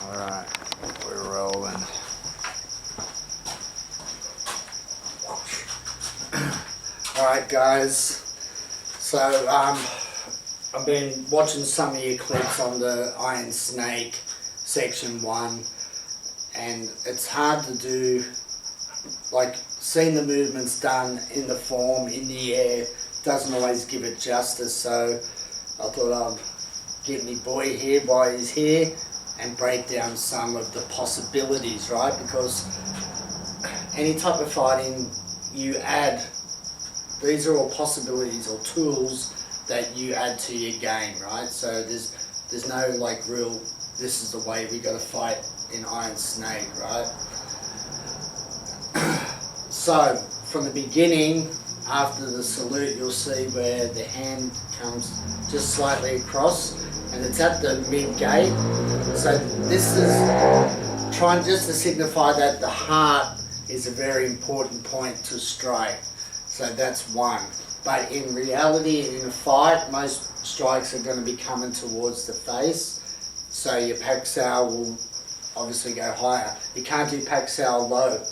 Alright, we're rolling. Alright guys, so I've been watching some of your clips on the Iron Snake section 1, and it's hard to do, like, seeing the movements done in the form, in the air, doesn't always give it justice, so I thought I'd get me boy here while he's here and break down some of the possibilities, right? Because any type of fighting you add, these are all possibilities or tools that you add to your game, right? So there's no like real, this is the way we got to fight in Iron Snake, right? So from the beginning, after the salute, you'll see where the hand comes just slightly across, and it's at the mid gate. So this is trying just to signify that the heart is a very important point to strike. So that's one. But in reality, in a fight, most strikes are going to be coming towards the face. So your Paxal will obviously go higher. You can't do Paxal low.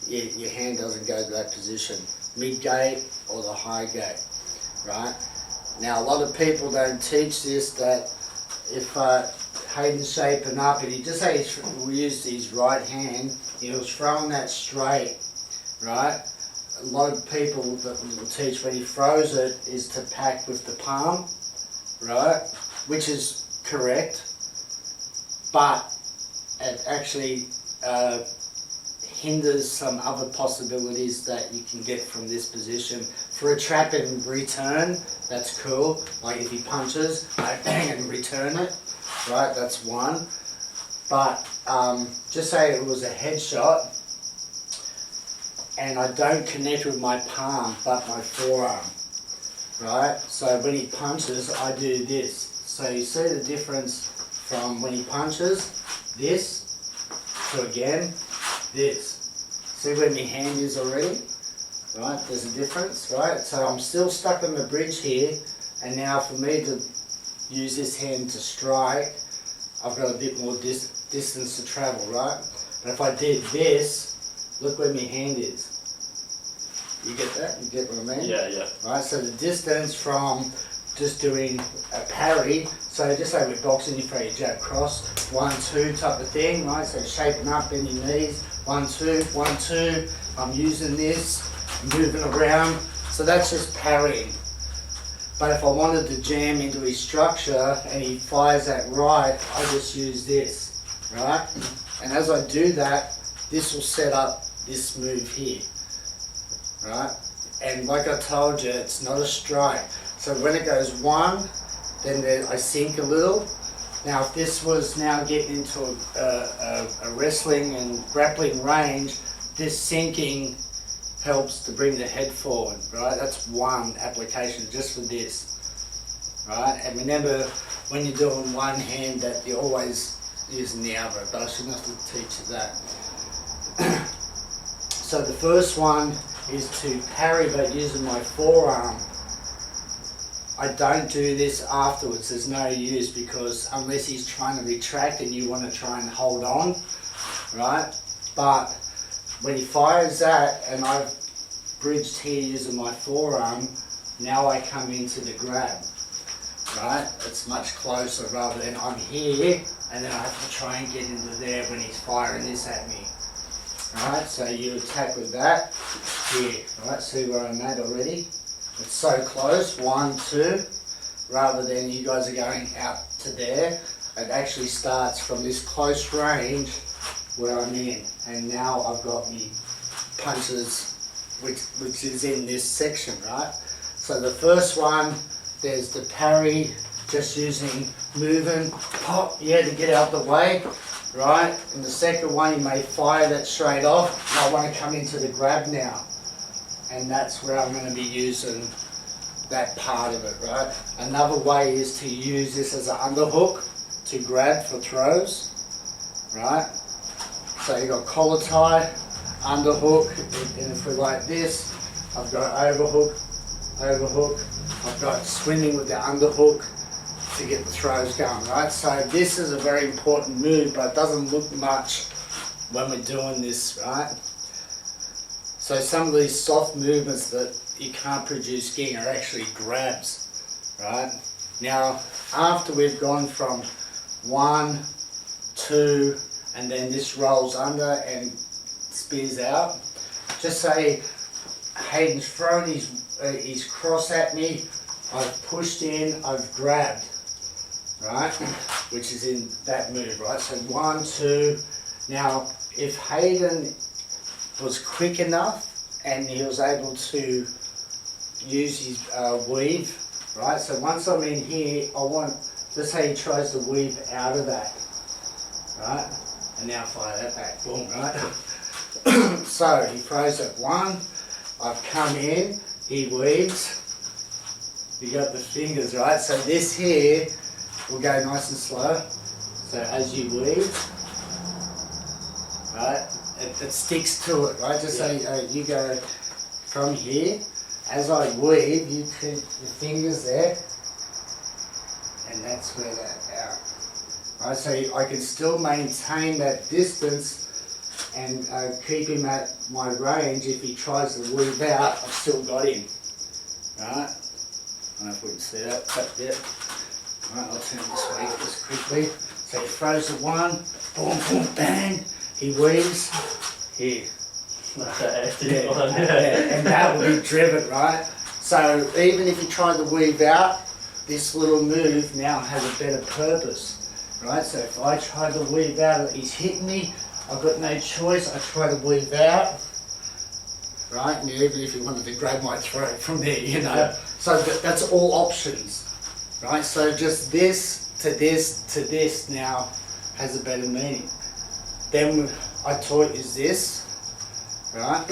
Your hand doesn't go to that position. Mid gate or the high gate, right? Now a lot of people don't teach this, that if Hayden's shaping up and he just say we use his right hand, he was throwing that straight, right? A lot of people that will teach when he throws it is to pack with the palm, right? Which is correct, but it actually hinders some other possibilities that you can get from this position. For a trap and return, that's cool. Like if he punches, I bang and return it, right? That's one. But just say it was a headshot and I don't connect with my palm but my forearm, right? So when he punches, I do this. So you see the difference from when he punches, this, to again, this. See where my hand is already? Right, there's a difference, right? So I'm still stuck on the bridge here, and now for me to use this hand to strike, I've got a bit more distance to travel, right? But if I did this, look where my hand is. You get that? You get what I mean? Yeah, yeah. Right, so the distance from just doing a parry, so just say with boxing, you throw your jab cross, 1-2 type of thing, right? So shaping up, bend your knees, 1-2, 1-2, I'm using this, moving around, so that's just parrying. But if I wanted to jam into his structure and he fires that right, I just use this, right? And as I do that, this will set up this move here, right? And like I told you, it's not a strike. So when it goes one, then I sink a little. Now if this was now getting into a wrestling and grappling range, this sinking helps to bring the head forward, right? That's one application just for this, right? And remember, when you're doing one hand, that you're always using the other, but I shouldn't have to teach you that. So the first one is to parry but using my forearm. I don't do this afterwards, there's no use, because unless he's trying to retract and you want to try and hold on, right? But when he fires that and I've bridged here using my forearm, now I come into the grab, right? It's much closer rather than I'm here and then I have to try and get into there when he's firing this at me, right? So you attack with that here, right? See where I'm at already? It's so close, 1, 2, rather than you guys are going out to there. It actually starts from this close range where I'm in, and now I've got me punches which is in this section, right? So the first one, there's the parry, just using moving, pop, yeah, to get out the way, right? And the second one, you may fire that straight off. I want to come into the grab now. And that's where I'm going to be using that part of it, right? Another way is to use this as an underhook to grab for throws, right? So you've got collar tie, underhook, and if we're like this, I've got overhook, I've got swimming with the underhook, to get the throws going, right? So this is a very important move, but it doesn't look much when we're doing this, right? So some of these soft movements that you can't produce getting are actually grabs, right? Now, after we've gone from 1, 2, and then this rolls under and spears out, just say Hayden's thrown his cross at me, I've pushed in, I've grabbed, right? Which is in that move, right? So 1, 2. Now, if Hayden was quick enough and he was able to use his weave, right? So once I'm in here, I want, let's say he tries to weave out of that, right? And now fire that back, boom, right? So he throws at 1, I've come in, he weaves, you got the fingers, right? So this here will go nice and slow. So as you weave, right, it sticks to it, right? Just say you go from here, as I weave, you keep your fingers there, and that's where that out. Right, so I can still maintain that distance and keep him at my range. If he tries to weave out, I've still got him. Right? I don't know if we can see that, but yeah. Right, I'll turn this way just quickly. So he throws the 1, boom, boom, bang. He weaves here. And that will be driven, right? So even if you try to weave out, this little move now has a better purpose, right? So if I try to weave out, he's hitting me, I've got no choice, I try to weave out, right? And even if you wanted to grab my throat from there, you know. Yeah. So that's all options, right? So just this to this to this now has a better meaning. Then I taught you this, right?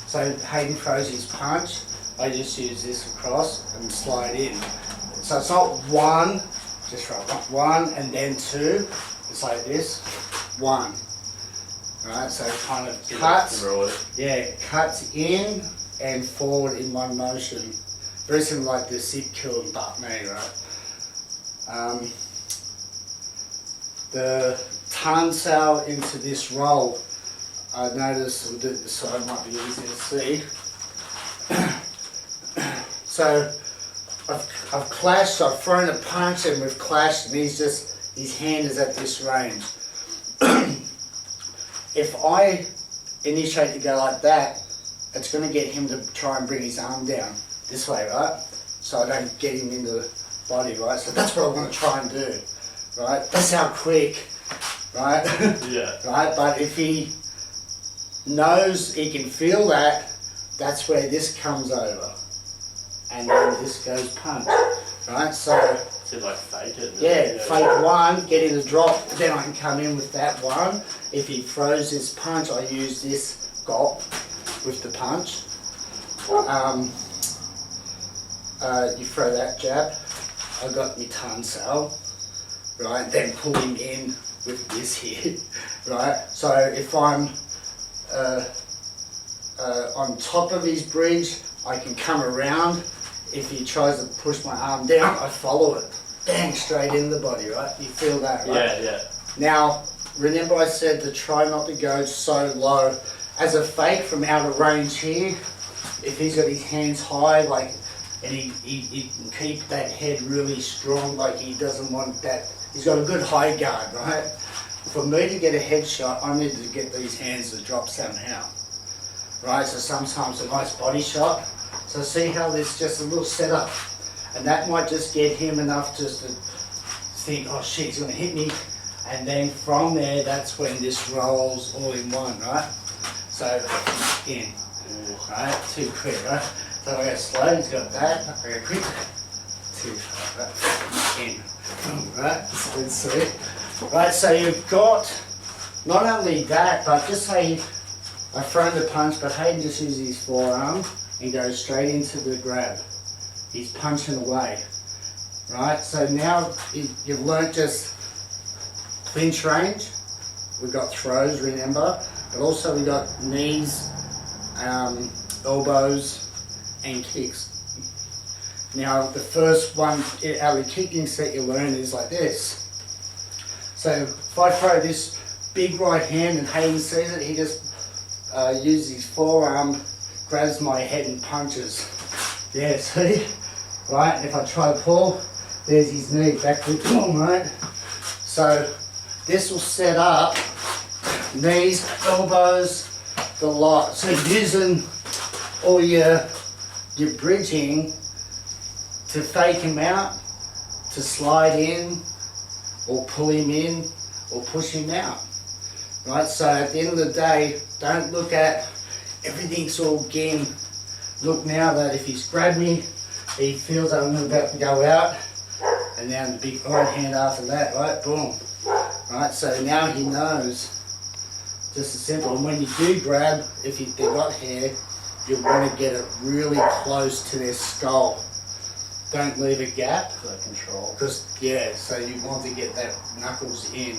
So Hayden throws his punch, I just use this across and slide in. So it's not 1, just right, 1 and then 2, it's like this, 1. Right, so it kind of cuts, cuts in and forward in one motion. Very similar like the sit, kill and butt knee, right? The tongue sail into this roll, I noticed, we'll do it this side, might be easier to see. So I've clashed, I've thrown a punch and we've clashed and his hand is at this range. If I initiate to go like that, it's going to get him to try and bring his arm down this way, right? So I don't get him in the body, right? So that's what I want to try and do, right? That's how quick, right? Yeah. Right? But if he knows he can feel that, that's where this comes over. And then this goes punch, right? So like fake it. Yeah, fake 1, get in a drop, then I can come in with that 1. If he throws this punch, I use this gulp with the punch. You throw that jab, I got my tongue sail, right? Then pull him in with this here, right? So if I'm on top of his bridge, I can come around. If he tries to push my arm down, I follow it. Bang, straight in the body, right? You feel that, right? Yeah, yeah. Now, remember I said to try not to go so low. As a fake from out of range here, if he's got his hands high, like, and he can keep that head really strong, like he doesn't want that, he's got a good high guard, right? For me to get a headshot, I need to get these hands to drop somehow, right? So sometimes a nice body shot. So see how there's just a little setup, and that might just get him enough just to think, oh shit, he's going to hit me, and then from there, that's when this rolls all in one, right? So in, right? Too quick, right? So I go slow, he's got that. I go quick, too far, right? In, right? Let's see. Right, so you've got not only that, but just say I've thrown the punch, but Hayden just uses his forearm and goes straight into the grab. He's punching away, right? So now you've learnt just clinch range. We've got throws, remember, but also we've got knees, elbows, and kicks. Now the first one out of the kicking set you learn is like this. So if I throw this big right hand and Hayden sees it, he just uses his forearm, grabs my head and punches. Yeah, see? Right, if I try to pull, there's his knee, backward, boom, right? So this will set up knees, elbows, the lot. So using all your bridging to fake him out, to slide in, or pull him in, or push him out. Right, so at the end of the day, don't look at everything's all game. Look now that if he's grabbed me, he feels that I'm about to go out, and now the big right hand after that, right, boom. Right, so now he knows, just as simple. And when you do grab, if they've got hair, you want to get it really close to their skull. Don't leave a gap. For control. Because, yeah, so you want to get that knuckles in.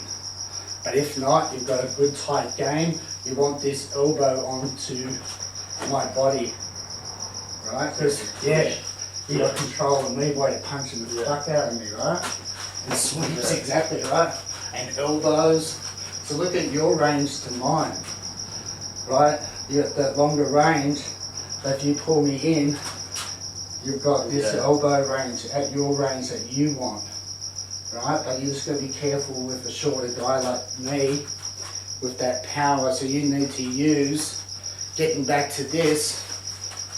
But if not, you've got a good tight game. You want this elbow onto my body. Right? Because, yeah, you got control of me while you're punching the fuck out of me, right? And sweeps, exactly, right? And elbows. So look at your range to mine. Right? You got that longer range. But if you pull me in, you've got this elbow range at your range that you want, right? But you just got to be careful with a shorter guy like me with that power. So you need to use, getting back to this,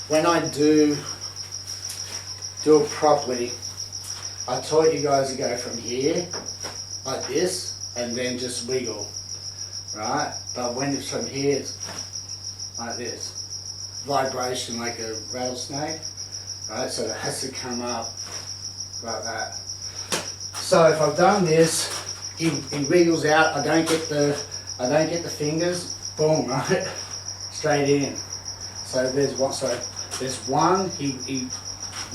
when I do it properly, I taught you guys to go from here, like this, and then just wiggle, right? But when it's from here, it's like this. Vibration like a rattlesnake. Right, so it has to come up like that. So if I've done this, he wiggles out. I don't get the fingers. Boom, right, straight in. So there's one. So there's one. He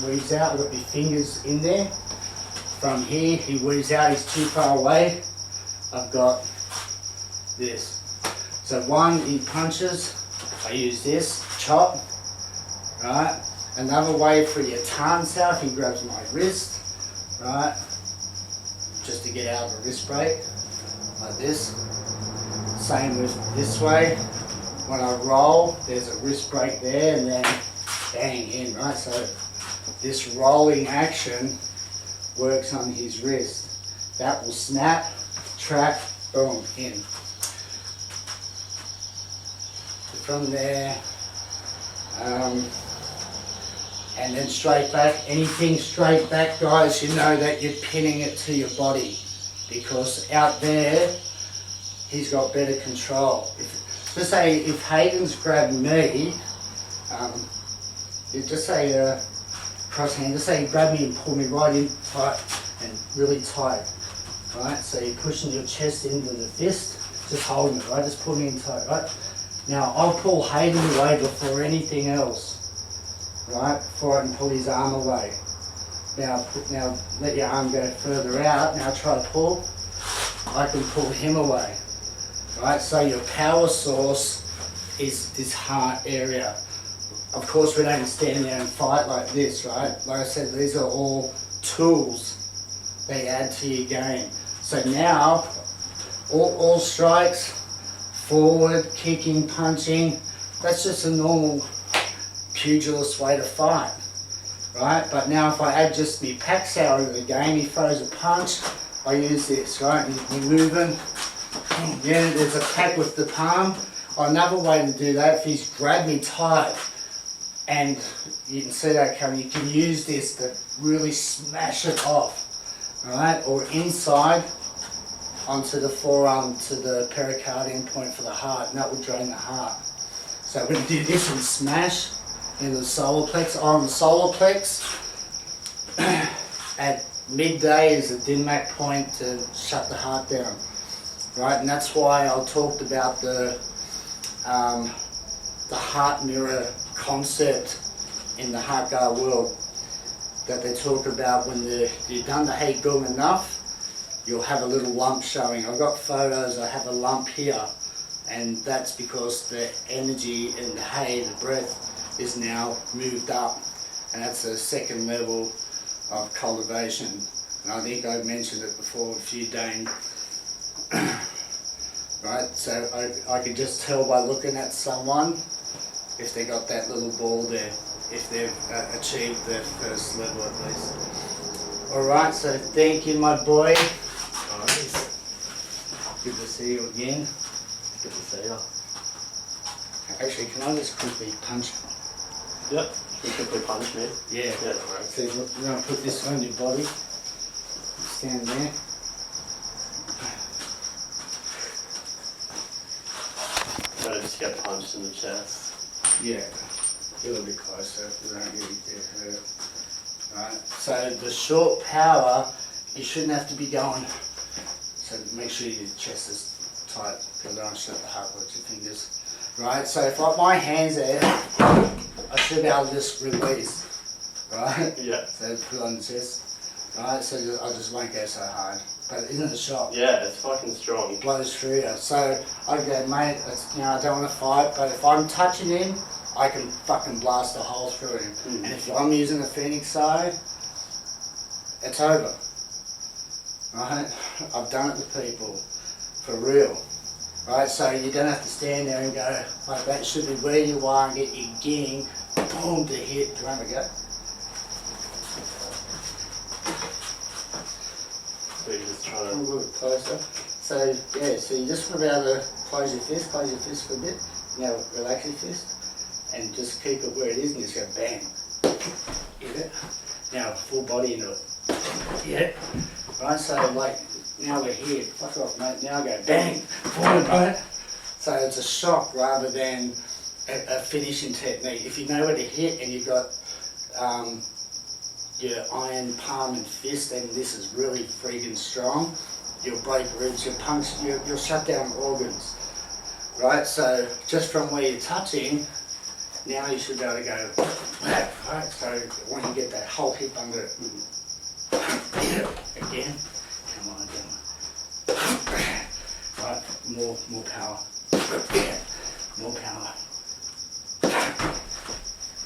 weaves out. I've got my fingers in there. From here, he weaves out. He's too far away. I've got this. So one, he punches. I use this chop. Right. Another way for your tan self, he grabs my wrist, right, just to get out of the wrist break, like this. Same with this way. When I roll, there's a wrist break there, and then bang in, right? So this rolling action works on his wrist. That will snap, trap, boom, in. So from there, and then straight back. Anything straight back, guys, you know that you're pinning it to your body, because out there he's got better control. Just say if Hayden's grabbed me, you just say cross hand, just say you grab me and pull me right in tight and really tight, right? So you're pushing your chest into the fist, just holding it, right? Just pull me in tight, right? Now I'll pull Hayden away before anything else. Right, before I can pull his arm away. Now let your arm go further out. Now try to pull. I can pull him away. Right, so your power source is this heart area. Of course, we don't stand there and fight like this, right? Like I said, these are all tools they add to your game. So now, all strikes, forward, kicking, punching, that's just a normal pugilist way to fight, right? But now if I add just the pack sour into the game, he throws a punch, I use this, right? And you're moving, yeah, there's a pack with the palm. Another way to do that, if he's grabbed me tight, and you can see that coming, you can use this to really smash it off, right? Or inside onto the forearm to the pericardium point for the heart, and that will drain the heart. So we're going to do this and smash in the solar plex. On the solar plex, at midday is the DINMAC point to shut the heart down, right? And that's why I talked about the heart mirror concept in the heart guard world, that they talk about when you've done the heat good enough, you'll have a little lump showing. I've got photos, I have a lump here, and that's because the energy in the hay, the breath, is now moved up, and that's the second level of cultivation. And I think I've mentioned it before with you, Dane. Right, so I can just tell by looking at someone if they got that little ball there, if they've achieved their first level at least. Alright, so thank you, my boy. Nice. Good to see you again. Good to see you. Actually, can I just quickly punch? Yep. You quickly punch me. Yeah. Yeah, no worries. So you're going to put this on your body. Stand there. Gotta just get punched in the chest. Yeah. Get a little bit closer if you don't really get hurt. Right. So the short power, you shouldn't have to be going. So make sure your chest is tight because I don't shut the heart with your fingers. Right. So if like my hands there, I should be able to just release. Right. Yeah. So put on the chest. Right. So I just won't go so hard. But isn't it shock? Yeah, it's fucking strong. It blows through you. So I go, mate, I don't want to fight, but if I'm touching him, I can fucking blast a hole through him. And if I'm using the Phoenix side, it's over. Right? I've done it with people. For real. Right? So you don't have to stand there and go, like that should be where you are and get your ging, boom, to hit. Do you want to go? So you're just trying A to... little bit closer. So yeah, so you just want to be able to close your fist for a bit. Now relax your fist and just keep it where it is and just go bang. Get it? Now full body into it. Yeah. Right, so like now we're here. Fuck off, mate. Now go bang. Boom, right? So it's a shock rather than a finishing technique. If you know where to hit and you've got your iron palm and fist, and this is really freaking strong, you'll break ribs, you'll shut down organs, right? So just from where you're touching, now you should be able to go whack, right? So when you get that whole hip under it, again, come on, right? More power, yeah, more power.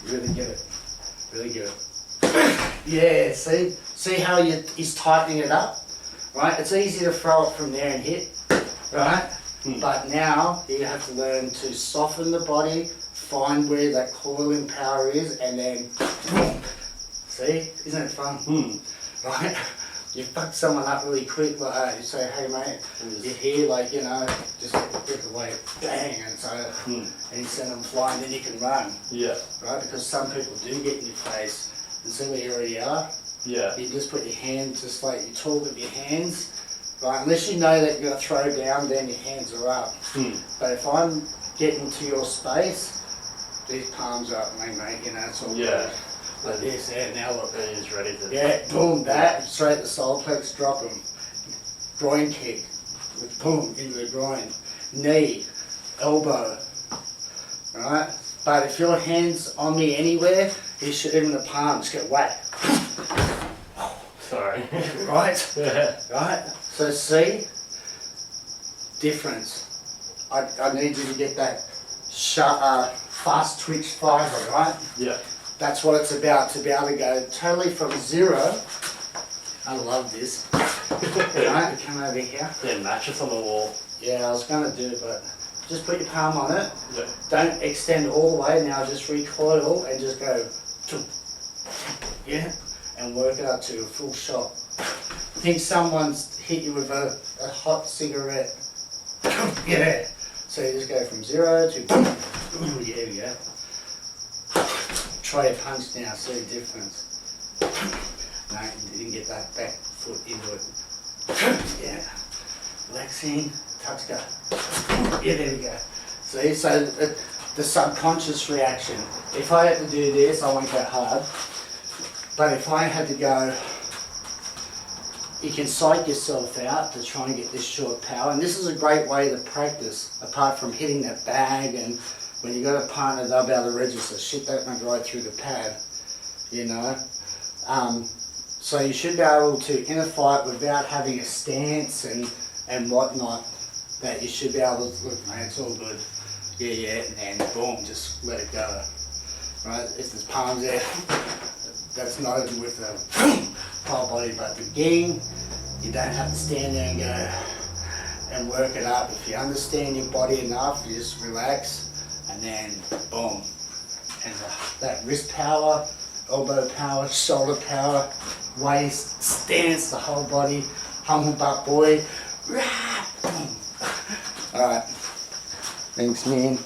Really get it, really get it. Yeah, see how he's tightening it up, right? It's easy to throw it from there and hit, right? But now you have to learn to soften the body, find where that coiling power is, and then boom. See, isn't it fun? Right? You fuck someone up really quick, like you say, hey mate, you're here, like, you know, just get away, bang, and so and you send them flying, then you can run. Yeah. Right? Because some people do get in your face. And see where you already are? Yeah. You just put your hands, just like you talk with your hands, right? Unless you know that you're going to throw down, then your hands are up. But if I'm getting to your space, these palms are up, mate, you know, it's all good. Like this, yeah, now look. And he's ready to... Yeah, boom, that, straight to the solar plex, drop him. Groin kick, with boom, into the groin. Knee, elbow, right? But if your hand's on me anywhere, you should, even the palms get whacked. Sorry. Right? Yeah. Right? So see? Difference. I need you to get that fast twitch fiber, right? Yeah. That's what it's about, to be able to go totally from zero. I love this. Right? Come over here. Yeah, mattress on the wall. Yeah, I was going to do it, but just put your palm on it. Yeah. Don't extend all the way. Now just recoil and just go. Yeah? And work it up to a full shot. Think someone's hit you with a hot cigarette. Yeah. So you just go from zero to yeah, there we go. Try a punch now, see the difference. No, you didn't get that back foot into it. Yeah. Relaxing, touch go. Yeah, there we go. See, so the subconscious reaction. If I had to do this, I won't go hard. But if I had to go, you can psych yourself out to try and get this short power. And this is a great way to practice, apart from hitting that bag. And when you got a partner, they'll be able to register. Shit, that went right through the pad, you know. So you should be able to, in a fight, without having a stance and whatnot, that you should be able to, look mate, it's all good. Yeah, and then boom, just let it go. Right, if there's palms there, that's not even with the whole body, but the ging, you don't have to stand there and go and work it up. If you understand your body enough, you just relax and then boom. And that wrist power, elbow power, shoulder power, waist, stance, the whole body, humble butt boy. Alright, thanks man.